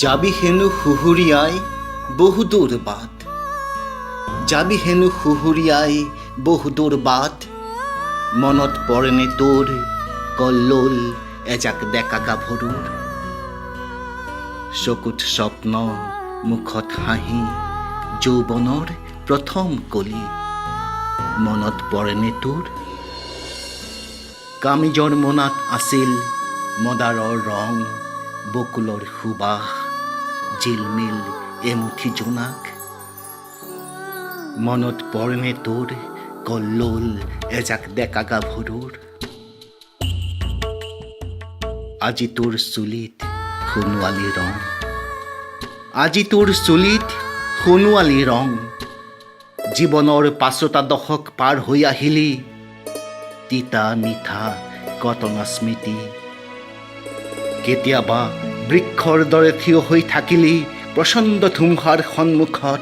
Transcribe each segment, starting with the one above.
যাবি হেনো হুহুৰিয়াই বহুদূৰ বাট, যাবি হেনো হুহুৰিয়াই বহুদূৰ বাট, মনত পৰেনে তোৰ কল্লোল এজাক ডেকা গাভৰুৰ। চকুত স্বপ্ন মুখত হাঁহি, যৌৱনৰ প্ৰথম কলি, মনত পৰেনে তোৰ? কামিজৰ মোনাত আছিল মদাৰৰ ৰং, বকুলৰ সুবাস, জিলমিল এমুঠি জোনাক, মনত পৰেনে তোৰ কল্লোল এজাক ডেকা গাভৰুৰ। আজি তোৰ চুলিত সোণোৱালী ৰং, আজি তোৰ চুলিত সোণোৱালী ৰং, জীৱনৰ পাঁচোটা দশক পাৰ হৈ আহিলি, তিতা মিঠা কটনা স্মৃতি। কেতিয়াবা বৃক্ষৰ দৰে থিয় হৈ থাকিলি প্ৰচণ্ড ধুমুহাৰ সন্মুখত,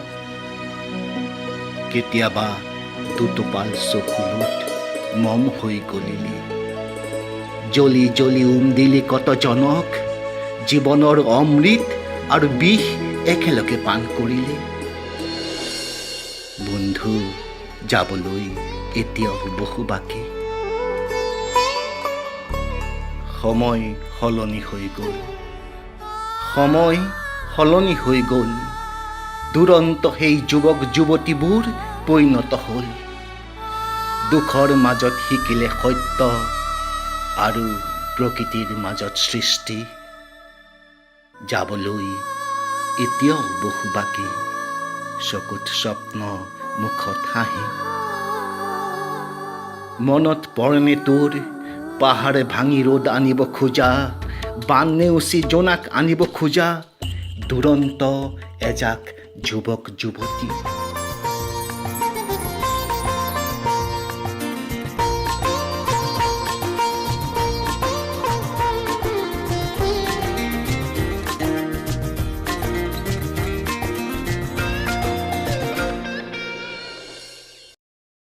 কেতিয়াবা দুটোপাল চকুলোত মম হৈ গলিলি, জ্বলি জ্বলি দিলি কতজনক, জীৱনৰ অমৃত আৰু বিষ একেলগে পান কৰিলি। বন্ধু, যাবলৈ এতিয়াও বহু বাকী, সময় সলনি হৈ গ'ল, সময় সলনি হৈ গ'ল, দুৰন্ত সেই যুৱক যুৱতীবোৰ পৰিণত হ'ল, দুখৰ মাজত শিকিলে সত্য আৰু প্ৰকৃতিৰ মাজত সৃষ্টি। যাবলৈ এতিয়াও বহু বাকী, চকুত স্বপ্ন মুখত হাঁহি, মনত পৰেনে তোৰ পাহাৰে ভাঙি ৰ'দ আনিব খোজা, বান নেওচি জোনাক আনিব খোজা, দুৰন্ত এজাক যুৱক যুৱতী।